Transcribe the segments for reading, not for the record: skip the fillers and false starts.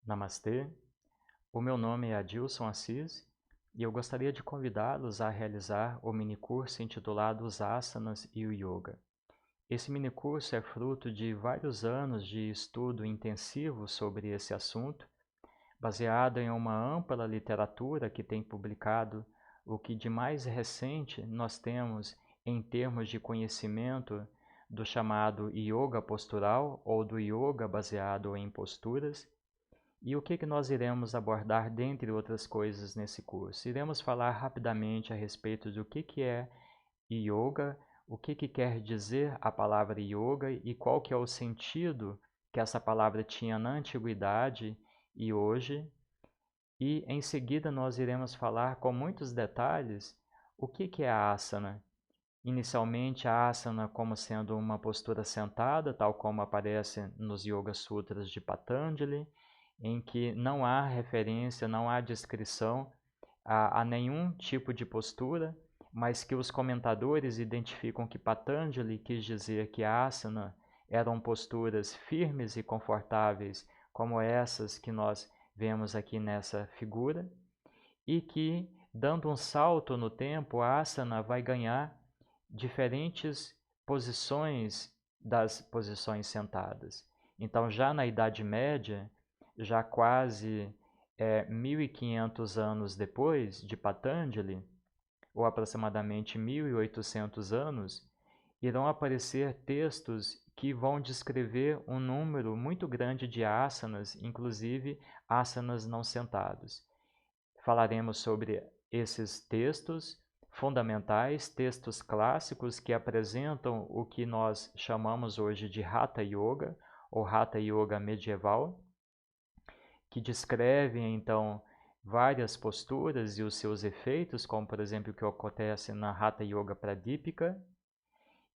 Namastê, o meu nome é Adilson Assis e eu gostaria de convidá-los a realizar o minicurso intitulado Os Asanas e o Yoga. Esse minicurso é fruto de vários anos de estudo intensivo sobre esse assunto, baseado em uma ampla literatura que tem publicado o que de mais recente nós temos em termos de conhecimento do chamado Yoga postural ou do Yoga baseado em posturas. E o que nós iremos abordar, dentre outras coisas, nesse curso? Iremos falar rapidamente a respeito do que é yoga, o que quer dizer a palavra yoga e qual que é o sentido que essa palavra tinha na antiguidade e hoje. E em seguida nós iremos falar com muitos detalhes o que é a asana. Inicialmente a asana como sendo uma postura sentada, tal como aparece nos Yoga Sutras de Patanjali, em que não há referência, não há descrição a nenhum tipo de postura, mas que os comentadores identificam que Patanjali quis dizer que a asana eram posturas firmes e confortáveis, como essas que nós vemos aqui nessa figura, e que, dando um salto no tempo, a asana vai ganhar diferentes posições das posições sentadas. Então, já na Idade Média, já quase 1500 anos depois de Patanjali, ou aproximadamente 1800 anos, irão aparecer textos que vão descrever um número muito grande de asanas, inclusive asanas não sentados. Falaremos sobre esses textos fundamentais, textos clássicos que apresentam o que nós chamamos hoje de Hatha Yoga, ou Hatha Yoga medieval, que descrevem então várias posturas e os seus efeitos, como por exemplo o que acontece na Hatha Yoga Pradipika,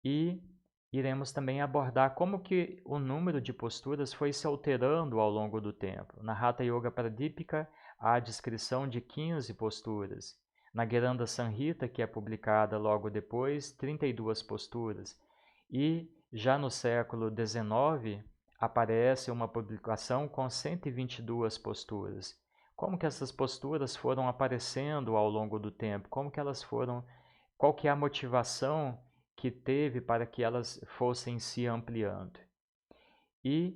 e iremos também abordar como que o número de posturas foi se alterando ao longo do tempo. Na Hatha Yoga Pradipika há a descrição de 15 posturas. Na Gheranda Samhita, que é publicada logo depois, 32 posturas. E já no século XIX aparece uma publicação com 122 posturas. Como que essas posturas foram aparecendo ao longo do tempo? Como que elas foram? Qual que é a motivação que teve para que elas fossem se ampliando? E,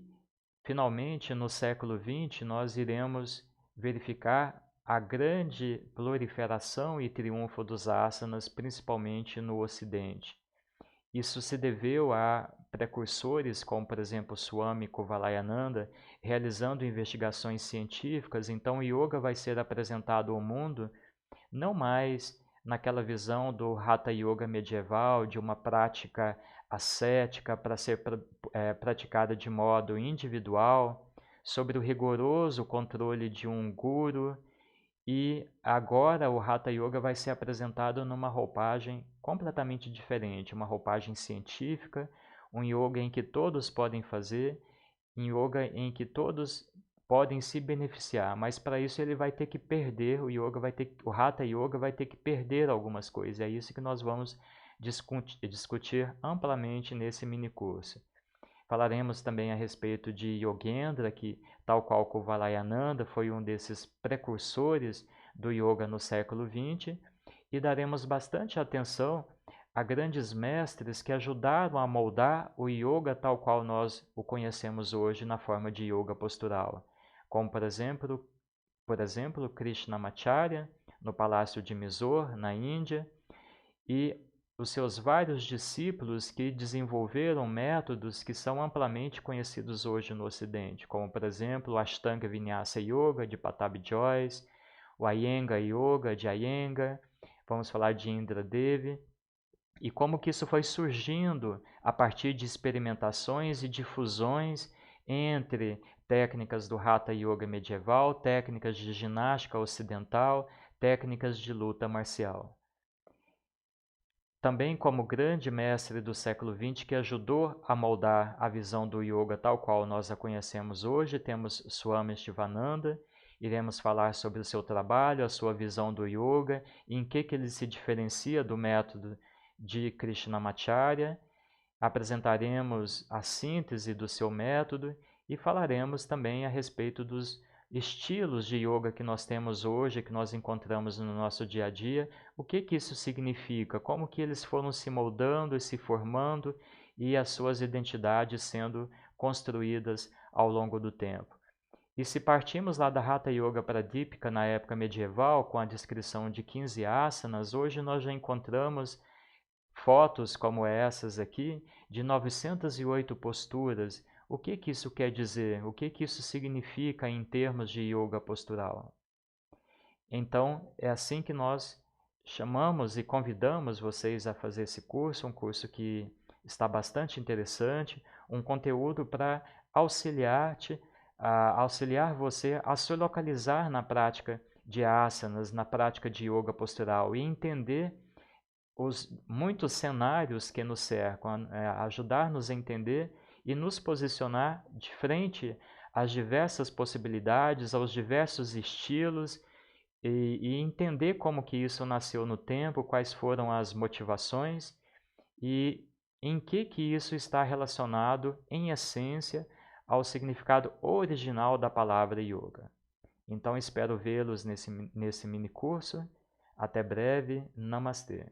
finalmente, no século XX, nós iremos verificar a grande proliferação e triunfo dos asanas, principalmente no Ocidente. Isso se deveu a precursores como, por exemplo, Swami Kuvalayananda, realizando investigações científicas. Então, o yoga vai ser apresentado ao mundo não mais naquela visão do Hatha Yoga medieval, de uma prática ascética para ser praticada de modo individual, sobre o rigoroso controle de um guru, e agora o Hatha Yoga vai ser apresentado numa roupagem completamente diferente, uma roupagem científica, um yoga em que todos podem fazer, um yoga em que todos podem se beneficiar, mas para isso ele vai ter que perder, o Hatha Yoga vai ter que perder algumas coisas. É isso que nós vamos discutir amplamente nesse mini curso. Falaremos também a respeito de Yogendra, que, tal qual Kuvalayananda, foi um desses precursores do yoga no século XX, e daremos bastante atenção a grandes mestres que ajudaram a moldar o yoga tal qual nós o conhecemos hoje na forma de yoga postural, como por exemplo Krishnamacharya, no Palácio de Mysore, na Índia, e os seus vários discípulos que desenvolveram métodos que são amplamente conhecidos hoje no Ocidente, como, por exemplo, o Ashtanga Vinyasa Yoga, de Patabi Joyce, o Iyengar Yoga, de Iyengar, vamos falar de Indra Devi, e como que isso foi surgindo a partir de experimentações e difusões entre técnicas do Hatha Yoga medieval, técnicas de ginástica ocidental, técnicas de luta marcial. Também como grande mestre do século XX que ajudou a moldar a visão do yoga tal qual nós a conhecemos hoje, temos Swami Shivananda. Iremos falar sobre o seu trabalho, a sua visão do yoga, em que ele se diferencia do método de Krishnamacharya. Apresentaremos a síntese do seu método e falaremos também a respeito dos estilos de yoga que nós temos hoje, que nós encontramos no nosso dia a dia, o que que isso significa, como que eles foram se moldando e se formando e as suas identidades sendo construídas ao longo do tempo. E se partimos lá da Hatha Yoga Pradipika na época medieval, com a descrição de 15 asanas, hoje nós já encontramos fotos como essas aqui, de 908 posturas. O que que isso quer dizer? O que que isso significa em termos de yoga postural? Então, é assim que nós chamamos e convidamos vocês a fazer esse curso, um curso que está bastante interessante, um conteúdo para auxiliar-te, auxiliar você a se localizar na prática de asanas, na prática de yoga postural e entender os muitos cenários que nos cercam, ajudar-nos a entender e nos posicionar de frente às diversas possibilidades, aos diversos estilos e entender como que isso nasceu no tempo, quais foram as motivações e em que isso está relacionado, em essência, ao significado original da palavra yoga. Então espero vê-los nesse mini curso. Até breve. Namastê.